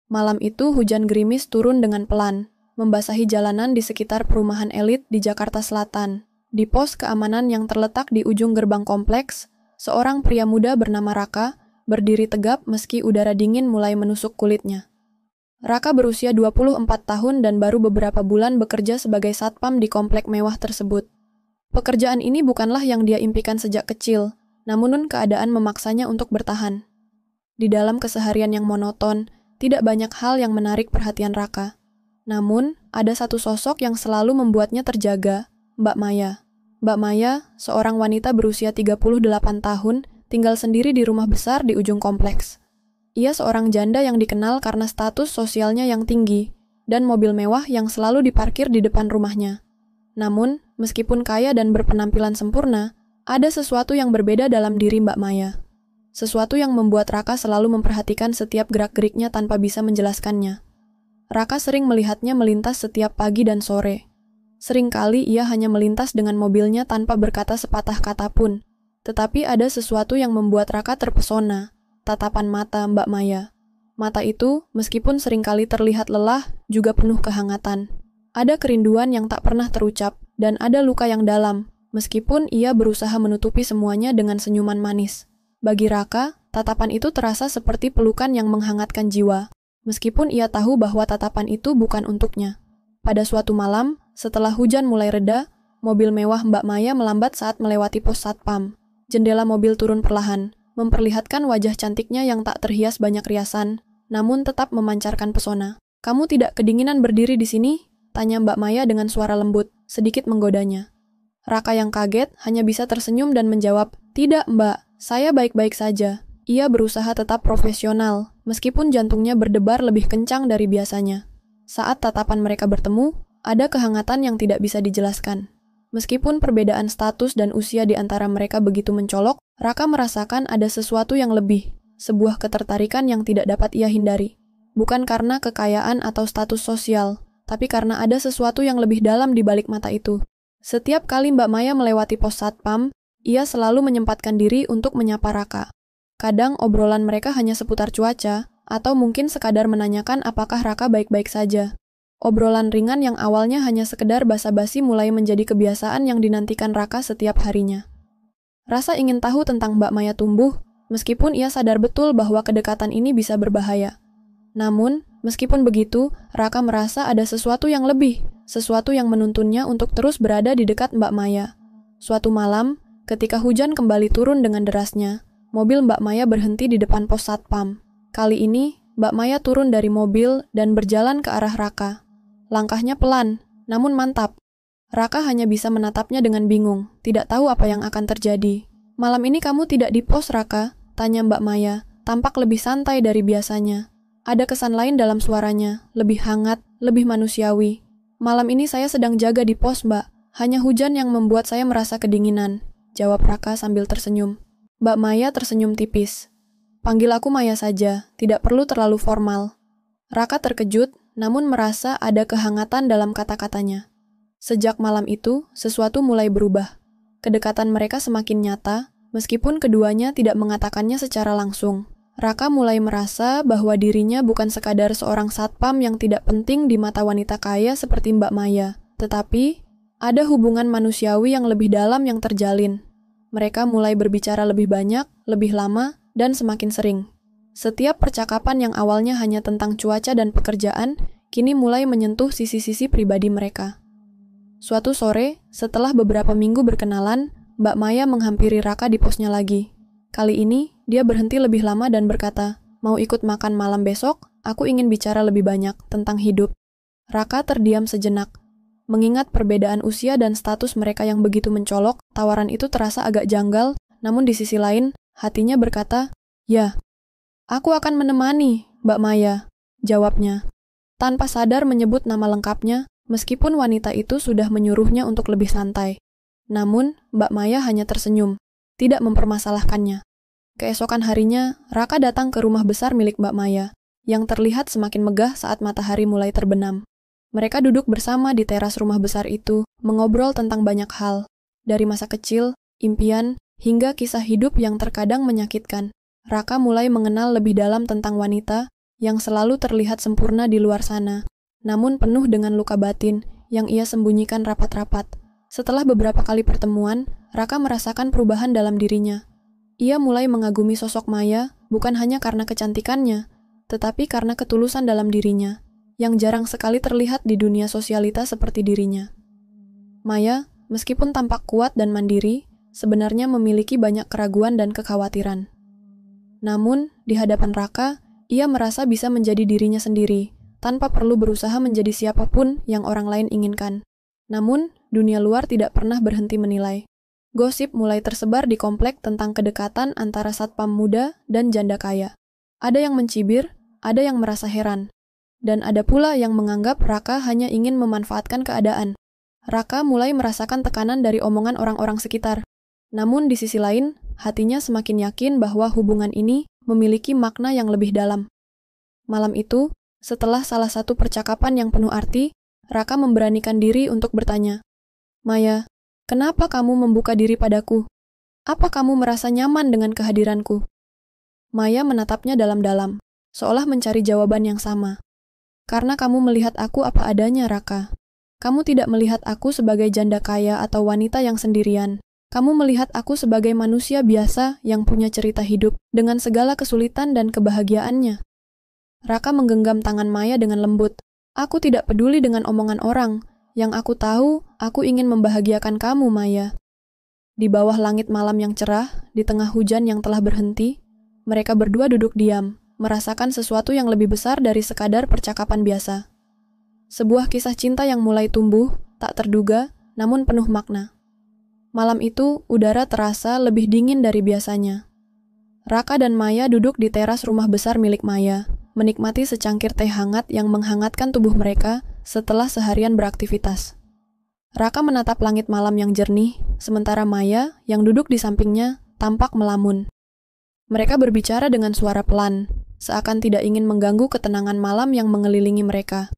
Malam itu hujan gerimis turun dengan pelan, membasahi jalanan di sekitar perumahan elit di Jakarta Selatan. Di pos keamanan yang terletak di ujung gerbang kompleks, seorang pria muda bernama Raka berdiri tegap meski udara dingin mulai menusuk kulitnya. Raka berusia 24 tahun dan baru beberapa bulan bekerja sebagai satpam di komplek mewah tersebut. Pekerjaan ini bukanlah yang dia impikan sejak kecil, namun keadaan memaksanya untuk bertahan. Di dalam keseharian yang monoton, tidak banyak hal yang menarik perhatian Raka. Namun, ada satu sosok yang selalu membuatnya terjaga, Mbak Maya. Mbak Maya, seorang wanita berusia 38 tahun, tinggal sendiri di rumah besar di ujung kompleks. Ia seorang janda yang dikenal karena status sosialnya yang tinggi, dan mobil mewah yang selalu diparkir di depan rumahnya. Namun, meskipun kaya dan berpenampilan sempurna, ada sesuatu yang berbeda dalam diri Mbak Maya. Sesuatu yang membuat Raka selalu memperhatikan setiap gerak-geriknya tanpa bisa menjelaskannya. Raka sering melihatnya melintas setiap pagi dan sore. Seringkali ia hanya melintas dengan mobilnya tanpa berkata sepatah kata pun. Tetapi ada sesuatu yang membuat Raka terpesona, tatapan mata Mbak Maya. Mata itu, meskipun seringkali terlihat lelah, juga penuh kehangatan. Ada kerinduan yang tak pernah terucap, dan ada luka yang dalam, meskipun ia berusaha menutupi semuanya dengan senyuman manis. Bagi Raka, tatapan itu terasa seperti pelukan yang menghangatkan jiwa, meskipun ia tahu bahwa tatapan itu bukan untuknya. Pada suatu malam, setelah hujan mulai reda, mobil mewah Mbak Maya melambat saat melewati pos satpam. Jendela mobil turun perlahan, memperlihatkan wajah cantiknya yang tak terhias banyak riasan, namun tetap memancarkan pesona. "Kamu tidak kedinginan berdiri di sini?" tanya Mbak Maya dengan suara lembut, sedikit menggodanya. Raka yang kaget hanya bisa tersenyum dan menjawab, "Tidak, Mbak. Saya baik-baik saja." Ia berusaha tetap profesional, meskipun jantungnya berdebar lebih kencang dari biasanya. Saat tatapan mereka bertemu, ada kehangatan yang tidak bisa dijelaskan. Meskipun perbedaan status dan usia di antara mereka begitu mencolok, Raka merasakan ada sesuatu yang lebih, sebuah ketertarikan yang tidak dapat ia hindari. Bukan karena kekayaan atau status sosial, tapi karena ada sesuatu yang lebih dalam di balik mata itu. Setiap kali Mbak Maya melewati pos satpam, ia selalu menyempatkan diri untuk menyapa Raka. Kadang obrolan mereka hanya seputar cuaca, atau mungkin sekadar menanyakan apakah Raka baik-baik saja. Obrolan ringan yang awalnya hanya sekedar basa-basi mulai menjadi kebiasaan yang dinantikan Raka setiap harinya. Rasa ingin tahu tentang Mbak Maya tumbuh, meskipun ia sadar betul bahwa kedekatan ini bisa berbahaya. Namun, meskipun begitu, Raka merasa ada sesuatu yang lebih, sesuatu yang menuntunnya untuk terus berada di dekat Mbak Maya. Suatu malam, ketika hujan kembali turun dengan derasnya, mobil Mbak Maya berhenti di depan pos satpam. Kali ini, Mbak Maya turun dari mobil dan berjalan ke arah Raka. Langkahnya pelan, namun mantap. Raka hanya bisa menatapnya dengan bingung, tidak tahu apa yang akan terjadi. "Malam ini kamu tidak di pos, Raka?" tanya Mbak Maya, tampak lebih santai dari biasanya. Ada kesan lain dalam suaranya, lebih hangat, lebih manusiawi. "Malam ini saya sedang jaga di pos, Mbak. Hanya hujan yang membuat saya merasa kedinginan," jawab Raka sambil tersenyum. Mbak Maya tersenyum tipis. "Panggil aku Maya saja, tidak perlu terlalu formal." Raka terkejut, namun merasa ada kehangatan dalam kata-katanya. Sejak malam itu, sesuatu mulai berubah. Kedekatan mereka semakin nyata, meskipun keduanya tidak mengatakannya secara langsung. Raka mulai merasa bahwa dirinya bukan sekadar seorang satpam yang tidak penting di mata wanita kaya seperti Mbak Maya, tetapi ada hubungan manusiawi yang lebih dalam yang terjalin. Mereka mulai berbicara lebih banyak, lebih lama, dan semakin sering. Setiap percakapan yang awalnya hanya tentang cuaca dan pekerjaan, kini mulai menyentuh sisi-sisi pribadi mereka. Suatu sore, setelah beberapa minggu berkenalan, Mbak Maya menghampiri Raka di posnya lagi. Kali ini, dia berhenti lebih lama dan berkata, "Mau ikut makan malam besok? Aku ingin bicara lebih banyak tentang hidup." Raka terdiam sejenak. Mengingat perbedaan usia dan status mereka yang begitu mencolok, tawaran itu terasa agak janggal, namun di sisi lain, hatinya berkata, "Ya, aku akan menemani, Mbak Maya," jawabnya. Tanpa sadar menyebut nama lengkapnya, meskipun wanita itu sudah menyuruhnya untuk lebih santai. Namun, Mbak Maya hanya tersenyum, tidak mempermasalahkannya. Keesokan harinya, Raka datang ke rumah besar milik Mbak Maya, yang terlihat semakin megah saat matahari mulai terbenam. Mereka duduk bersama di teras rumah besar itu, mengobrol tentang banyak hal, dari masa kecil, impian, hingga kisah hidup yang terkadang menyakitkan. Raka mulai mengenal lebih dalam tentang wanita, yang selalu terlihat sempurna di luar sana, namun penuh dengan luka batin yang ia sembunyikan rapat-rapat. Setelah beberapa kali pertemuan, Raka merasakan perubahan dalam dirinya. Ia mulai mengagumi sosok Maya bukan hanya karena kecantikannya, tetapi karena ketulusan dalam dirinya, yang jarang sekali terlihat di dunia sosialita seperti dirinya. Maya, meskipun tampak kuat dan mandiri, sebenarnya memiliki banyak keraguan dan kekhawatiran. Namun, di hadapan Raka, ia merasa bisa menjadi dirinya sendiri, tanpa perlu berusaha menjadi siapapun yang orang lain inginkan. Namun, dunia luar tidak pernah berhenti menilai. Gosip mulai tersebar di komplek tentang kedekatan antara satpam muda dan janda kaya. Ada yang mencibir, ada yang merasa heran, dan ada pula yang menganggap Raka hanya ingin memanfaatkan keadaan. Raka mulai merasakan tekanan dari omongan orang-orang sekitar. Namun di sisi lain, hatinya semakin yakin bahwa hubungan ini memiliki makna yang lebih dalam. Malam itu, setelah salah satu percakapan yang penuh arti, Raka memberanikan diri untuk bertanya, "Maya, kenapa kamu membuka diri padaku? Apa kamu merasa nyaman dengan kehadiranku?" Maya menatapnya dalam-dalam, seolah mencari jawaban yang sama. "Karena kamu melihat aku apa adanya, Raka. Kamu tidak melihat aku sebagai janda kaya atau wanita yang sendirian. Kamu melihat aku sebagai manusia biasa yang punya cerita hidup dengan segala kesulitan dan kebahagiaannya." Raka menggenggam tangan Maya dengan lembut. "Aku tidak peduli dengan omongan orang. Yang aku tahu, aku ingin membahagiakan kamu, Maya." Di bawah langit malam yang cerah, di tengah hujan yang telah berhenti, mereka berdua duduk diam, merasakan sesuatu yang lebih besar dari sekadar percakapan biasa. Sebuah kisah cinta yang mulai tumbuh, tak terduga, namun penuh makna. Malam itu, udara terasa lebih dingin dari biasanya. Raka dan Maya duduk di teras rumah besar milik Maya, menikmati secangkir teh hangat yang menghangatkan tubuh mereka setelah seharian beraktivitas. Raka menatap langit malam yang jernih, sementara Maya, yang duduk di sampingnya, tampak melamun. Mereka berbicara dengan suara pelan, seakan tidak ingin mengganggu ketenangan malam yang mengelilingi mereka.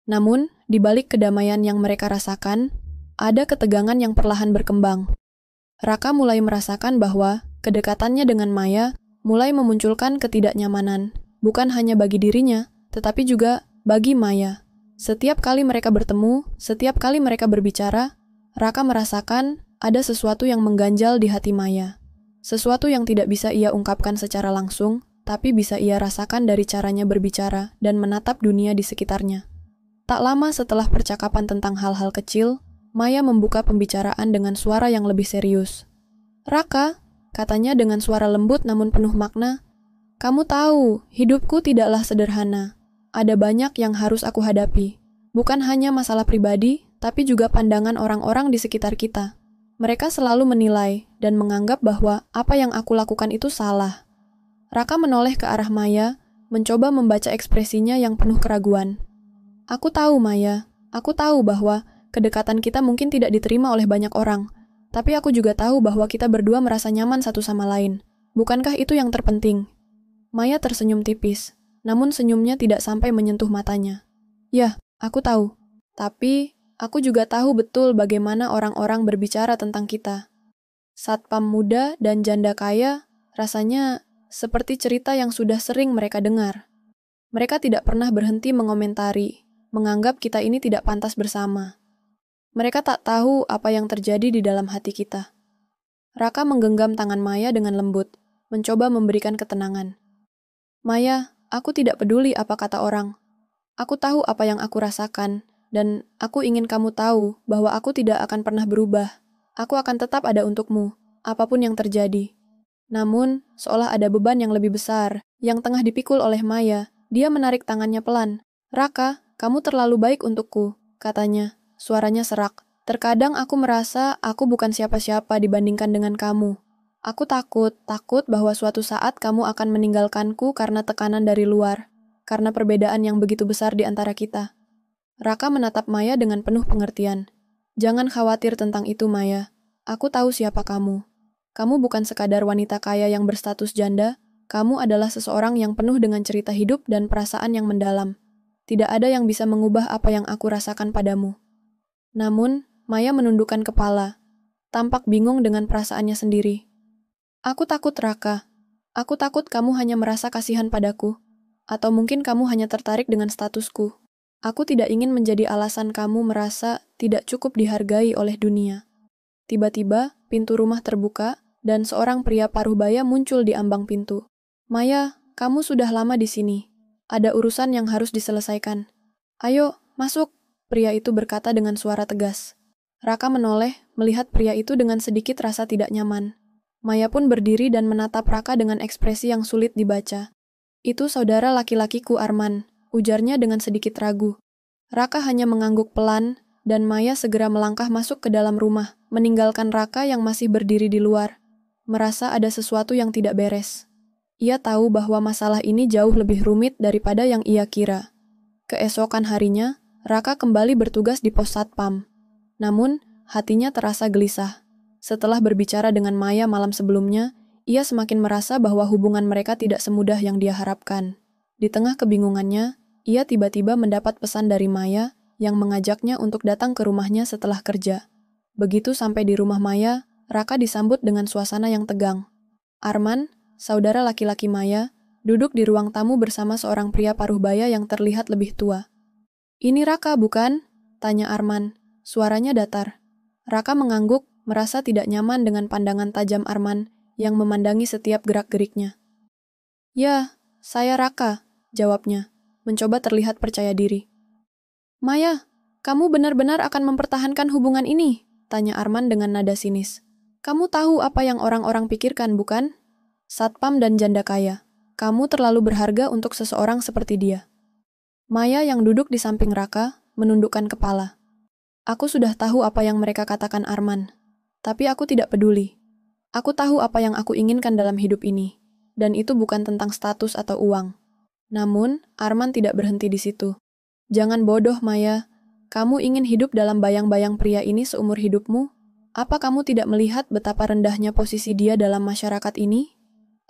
Namun, di balik kedamaian yang mereka rasakan, ada ketegangan yang perlahan berkembang. Raka mulai merasakan bahwa kedekatannya dengan Maya mulai memunculkan ketidaknyamanan, bukan hanya bagi dirinya, tetapi juga bagi Maya. Setiap kali mereka bertemu, setiap kali mereka berbicara, Raka merasakan ada sesuatu yang mengganjal di hati Maya. Sesuatu yang tidak bisa ia ungkapkan secara langsung, tapi bisa ia rasakan dari caranya berbicara dan menatap dunia di sekitarnya. Tak lama setelah percakapan tentang hal-hal kecil, Maya membuka pembicaraan dengan suara yang lebih serius. "Raka," katanya dengan suara lembut namun penuh makna, "kamu tahu, hidupku tidaklah sederhana. Ada banyak yang harus aku hadapi. Bukan hanya masalah pribadi, tapi juga pandangan orang-orang di sekitar kita. Mereka selalu menilai dan menganggap bahwa apa yang aku lakukan itu salah." Raka menoleh ke arah Maya, mencoba membaca ekspresinya yang penuh keraguan. "Aku tahu, Maya. Aku tahu bahwa kedekatan kita mungkin tidak diterima oleh banyak orang. Tapi aku juga tahu bahwa kita berdua merasa nyaman satu sama lain. Bukankah itu yang terpenting?" Maya tersenyum tipis, namun senyumnya tidak sampai menyentuh matanya. "Ya, aku tahu. Tapi, aku juga tahu betul bagaimana orang-orang berbicara tentang kita. Satpam muda dan janda kaya rasanya seperti cerita yang sudah sering mereka dengar. Mereka tidak pernah berhenti mengomentari, menganggap kita ini tidak pantas bersama. Mereka tak tahu apa yang terjadi di dalam hati kita." Raka menggenggam tangan Maya dengan lembut, mencoba memberikan ketenangan. "Maya, aku tidak peduli apa kata orang. Aku tahu apa yang aku rasakan, dan aku ingin kamu tahu bahwa aku tidak akan pernah berubah. Aku akan tetap ada untukmu, apapun yang terjadi." Namun, seolah ada beban yang lebih besar, yang tengah dipikul oleh Maya, dia menarik tangannya pelan. "Raka, kamu terlalu baik untukku," katanya. Suaranya serak. "Terkadang aku merasa aku bukan siapa-siapa dibandingkan dengan kamu. Aku takut bahwa suatu saat kamu akan meninggalkanku karena tekanan dari luar, karena perbedaan yang begitu besar di antara kita." Raka menatap Maya dengan penuh pengertian. "Jangan khawatir tentang itu, Maya. Aku tahu siapa kamu. Kamu bukan sekadar wanita kaya yang berstatus janda, kamu adalah seseorang yang penuh dengan cerita hidup dan perasaan yang mendalam. Tidak ada yang bisa mengubah apa yang aku rasakan padamu." Namun, Maya menundukkan kepala, tampak bingung dengan perasaannya sendiri. "Aku takut, Raka. Aku takut kamu hanya merasa kasihan padaku. Atau mungkin kamu hanya tertarik dengan statusku. Aku tidak ingin menjadi alasan kamu merasa tidak cukup dihargai oleh dunia. Tiba-tiba, pintu rumah terbuka, dan seorang pria paruhbaya muncul di ambang pintu. Maya, kamu sudah lama di sini. Ada urusan yang harus diselesaikan. Ayo, masuk, pria itu berkata dengan suara tegas. Raka menoleh, melihat pria itu dengan sedikit rasa tidak nyaman. Maya pun berdiri dan menatap Raka dengan ekspresi yang sulit dibaca. Itu saudara laki-lakiku Arman, ujarnya dengan sedikit ragu. Raka hanya mengangguk pelan, dan Maya segera melangkah masuk ke dalam rumah, meninggalkan Raka yang masih berdiri di luar, merasa ada sesuatu yang tidak beres. Ia tahu bahwa masalah ini jauh lebih rumit daripada yang ia kira. Keesokan harinya, Raka kembali bertugas di pos satpam. Namun, hatinya terasa gelisah. Setelah berbicara dengan Maya malam sebelumnya, ia semakin merasa bahwa hubungan mereka tidak semudah yang dia harapkan. Di tengah kebingungannya, ia tiba-tiba mendapat pesan dari Maya yang mengajaknya untuk datang ke rumahnya setelah kerja. Begitu sampai di rumah Maya, Raka disambut dengan suasana yang tegang. Arman, saudara laki-laki Maya, duduk di ruang tamu bersama seorang pria paruhbaya yang terlihat lebih tua. "Ini Raka, bukan?" tanya Arman. Suaranya datar. Raka mengangguk, merasa tidak nyaman dengan pandangan tajam Arman yang memandangi setiap gerak-geriknya. "Ya, saya Raka," jawabnya, mencoba terlihat percaya diri. "Maya, kamu benar-benar akan mempertahankan hubungan ini?" tanya Arman dengan nada sinis. "Kamu tahu apa yang orang-orang pikirkan, bukan? Satpam dan janda kaya. Kamu terlalu berharga untuk seseorang seperti dia." Maya yang duduk di samping Raka, menundukkan kepala. "Aku sudah tahu apa yang mereka katakan Arman, tapi aku tidak peduli. Aku tahu apa yang aku inginkan dalam hidup ini, dan itu bukan tentang status atau uang." Namun, Arman tidak berhenti di situ. "Jangan bodoh, Maya. Kamu ingin hidup dalam bayang-bayang pria ini seumur hidupmu? Apa kamu tidak melihat betapa rendahnya posisi dia dalam masyarakat ini?"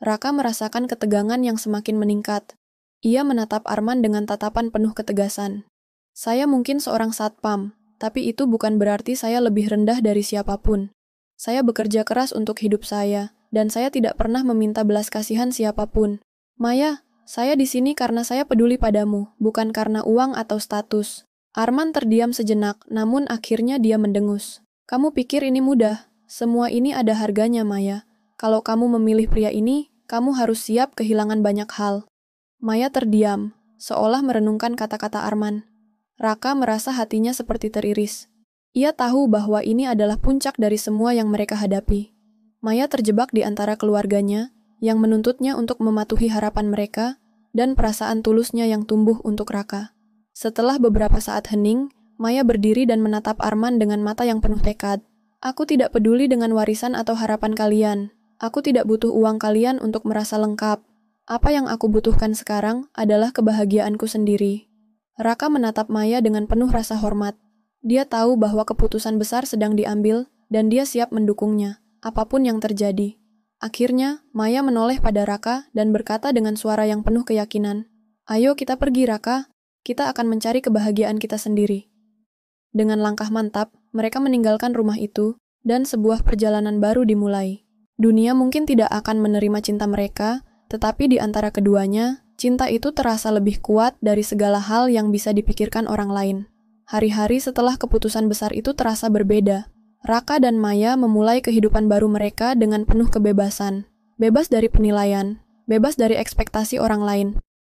Raka merasakan ketegangan yang semakin meningkat. Ia menatap Arman dengan tatapan penuh ketegasan. "Saya mungkin seorang satpam, tapi itu bukan berarti saya lebih rendah dari siapapun. Saya bekerja keras untuk hidup saya, dan saya tidak pernah meminta belas kasihan siapapun. Maya, saya di sini karena saya peduli padamu, bukan karena uang atau status." Arman terdiam sejenak, namun akhirnya dia mendengus. "Kamu pikir ini mudah? Semua ini ada harganya, Maya. Kalau kamu memilih pria ini, kamu harus siap kehilangan banyak hal." Maya terdiam, seolah merenungkan kata-kata Arman. Raka merasa hatinya seperti teriris. Ia tahu bahwa ini adalah puncak dari semua yang mereka hadapi. Maya terjebak di antara keluarganya, yang menuntutnya untuk mematuhi harapan mereka, dan perasaan tulusnya yang tumbuh untuk Raka. Setelah beberapa saat hening, Maya berdiri dan menatap Arman dengan mata yang penuh tekad. "Aku tidak peduli dengan warisan atau harapan kalian. Aku tidak butuh uang kalian untuk merasa lengkap. Apa yang aku butuhkan sekarang adalah kebahagiaanku sendiri." Raka menatap Maya dengan penuh rasa hormat. Dia tahu bahwa keputusan besar sedang diambil, dan dia siap mendukungnya, apapun yang terjadi. Akhirnya, Maya menoleh pada Raka dan berkata dengan suara yang penuh keyakinan, "Ayo kita pergi, Raka. Kita akan mencari kebahagiaan kita sendiri." Dengan langkah mantap, mereka meninggalkan rumah itu, dan sebuah perjalanan baru dimulai. Dunia mungkin tidak akan menerima cinta mereka, tetapi di antara keduanya, cinta itu terasa lebih kuat dari segala hal yang bisa dipikirkan orang lain. Hari-hari setelah keputusan besar itu terasa berbeda. Raka dan Maya memulai kehidupan baru mereka dengan penuh kebebasan. Bebas dari penilaian, bebas dari ekspektasi orang lain.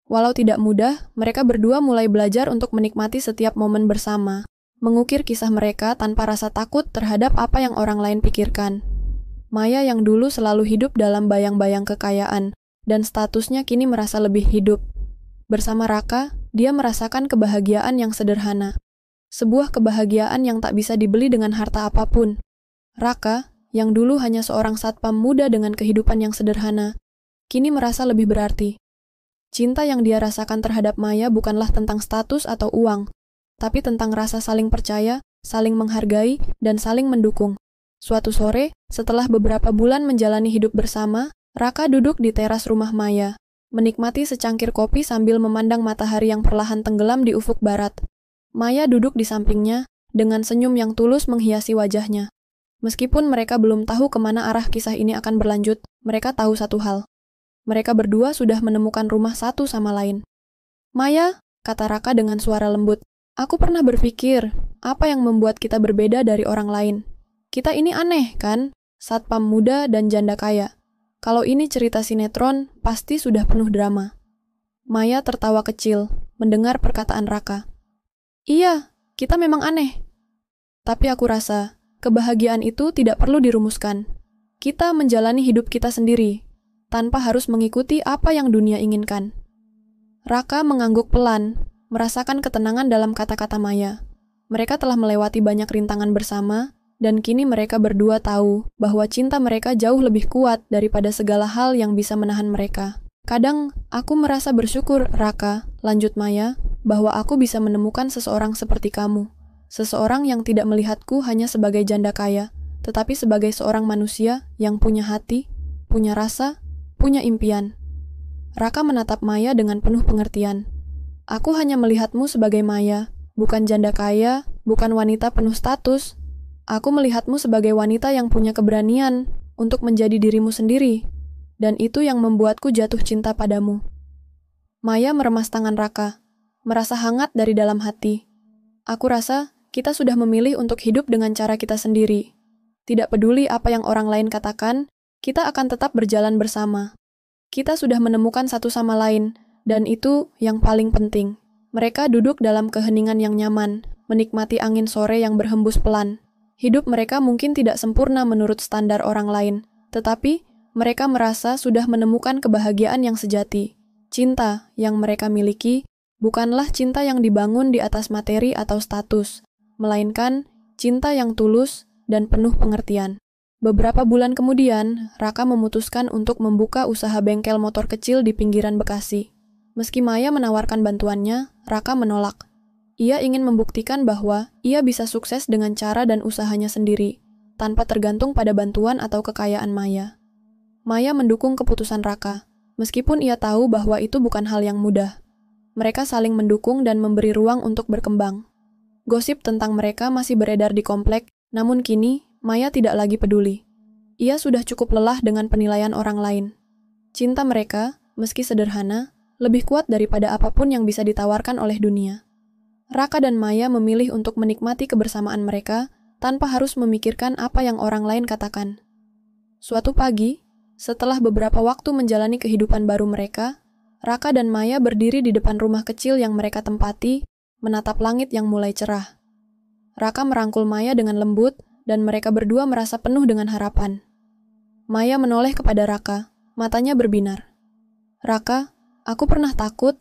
Walau tidak mudah, mereka berdua mulai belajar untuk menikmati setiap momen bersama, mengukir kisah mereka tanpa rasa takut terhadap apa yang orang lain pikirkan. Maya yang dulu selalu hidup dalam bayang-bayang kekayaan, dan statusnya kini merasa lebih hidup. Bersama Raka, dia merasakan kebahagiaan yang sederhana. Sebuah kebahagiaan yang tak bisa dibeli dengan harta apapun. Raka, yang dulu hanya seorang satpam muda dengan kehidupan yang sederhana, kini merasa lebih berarti. Cinta yang dia rasakan terhadap Maya bukanlah tentang status atau uang, tapi tentang rasa saling percaya, saling menghargai, dan saling mendukung. Suatu sore, setelah beberapa bulan menjalani hidup bersama, Raka duduk di teras rumah Maya, menikmati secangkir kopi sambil memandang matahari yang perlahan tenggelam di ufuk barat. Maya duduk di sampingnya, dengan senyum yang tulus menghiasi wajahnya. Meskipun mereka belum tahu kemana arah kisah ini akan berlanjut, mereka tahu satu hal. Mereka berdua sudah menemukan rumah satu sama lain. Maya, kata Raka dengan suara lembut, aku pernah berpikir, apa yang membuat kita berbeda dari orang lain? Kita ini aneh, kan? Satpam muda dan janda kaya. Kalau ini cerita sinetron, pasti sudah penuh drama. Maya tertawa kecil, mendengar perkataan Raka. Iya, kita memang aneh. Tapi aku rasa, kebahagiaan itu tidak perlu dirumuskan. Kita menjalani hidup kita sendiri, tanpa harus mengikuti apa yang dunia inginkan. Raka mengangguk pelan, merasakan ketenangan dalam kata-kata Maya. Mereka telah melewati banyak rintangan bersama, dan kini mereka berdua tahu bahwa cinta mereka jauh lebih kuat daripada segala hal yang bisa menahan mereka. Kadang, aku merasa bersyukur, Raka, lanjut Maya, bahwa aku bisa menemukan seseorang seperti kamu. Seseorang yang tidak melihatku hanya sebagai janda kaya, tetapi sebagai seorang manusia yang punya hati, punya rasa, punya impian. Raka menatap Maya dengan penuh pengertian. Aku hanya melihatmu sebagai Maya, bukan janda kaya, bukan wanita penuh status. Aku melihatmu sebagai wanita yang punya keberanian untuk menjadi dirimu sendiri, dan itu yang membuatku jatuh cinta padamu. Maya meremas tangan Raka, merasa hangat dari dalam hati. Aku rasa kita sudah memilih untuk hidup dengan cara kita sendiri. Tidak peduli apa yang orang lain katakan, kita akan tetap berjalan bersama. Kita sudah menemukan satu sama lain, dan itu yang paling penting. Mereka duduk dalam keheningan yang nyaman, menikmati angin sore yang berhembus pelan. Hidup mereka mungkin tidak sempurna menurut standar orang lain, tetapi mereka merasa sudah menemukan kebahagiaan yang sejati. Cinta yang mereka miliki bukanlah cinta yang dibangun di atas materi atau status, melainkan cinta yang tulus dan penuh pengertian. Beberapa bulan kemudian, Raka memutuskan untuk membuka usaha bengkel motor kecil di pinggiran Bekasi. Meski Maya menawarkan bantuannya, Raka menolak. Ia ingin membuktikan bahwa ia bisa sukses dengan cara dan usahanya sendiri, tanpa tergantung pada bantuan atau kekayaan Maya. Maya mendukung keputusan Raka, meskipun ia tahu bahwa itu bukan hal yang mudah. Mereka saling mendukung dan memberi ruang untuk berkembang. Gosip tentang mereka masih beredar di komplek, namun kini Maya tidak lagi peduli. Ia sudah cukup lelah dengan penilaian orang lain. Cinta mereka, meski sederhana, lebih kuat daripada apapun yang bisa ditawarkan oleh dunia. Raka dan Maya memilih untuk menikmati kebersamaan mereka tanpa harus memikirkan apa yang orang lain katakan. Suatu pagi, setelah beberapa waktu menjalani kehidupan baru mereka, Raka dan Maya berdiri di depan rumah kecil yang mereka tempati, menatap langit yang mulai cerah. Raka merangkul Maya dengan lembut, dan mereka berdua merasa penuh dengan harapan. Maya menoleh kepada Raka, matanya berbinar. Raka, aku pernah takut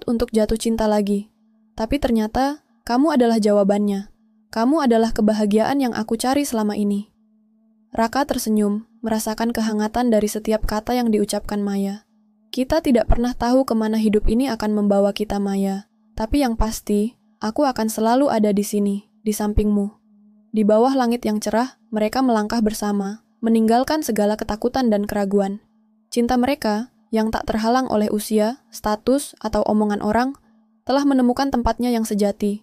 untuk jatuh cinta lagi. Tapi ternyata, kamu adalah jawabannya. Kamu adalah kebahagiaan yang aku cari selama ini. Raka tersenyum, merasakan kehangatan dari setiap kata yang diucapkan Maya. Kita tidak pernah tahu kemana hidup ini akan membawa kita, Maya. Tapi yang pasti, aku akan selalu ada di sini, di sampingmu. Di bawah langit yang cerah, mereka melangkah bersama, meninggalkan segala ketakutan dan keraguan. Cinta mereka, yang tak terhalang oleh usia, status, atau omongan orang, telah menemukan tempatnya yang sejati.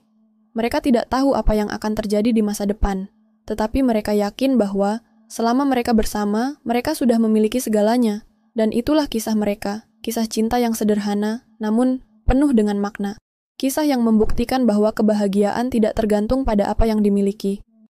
Mereka tidak tahu apa yang akan terjadi di masa depan, tetapi mereka yakin bahwa selama mereka bersama, mereka sudah memiliki segalanya, dan itulah kisah mereka, kisah cinta yang sederhana, namun penuh dengan makna. Kisah yang membuktikan bahwa kebahagiaan tidak tergantung pada apa yang dimiliki,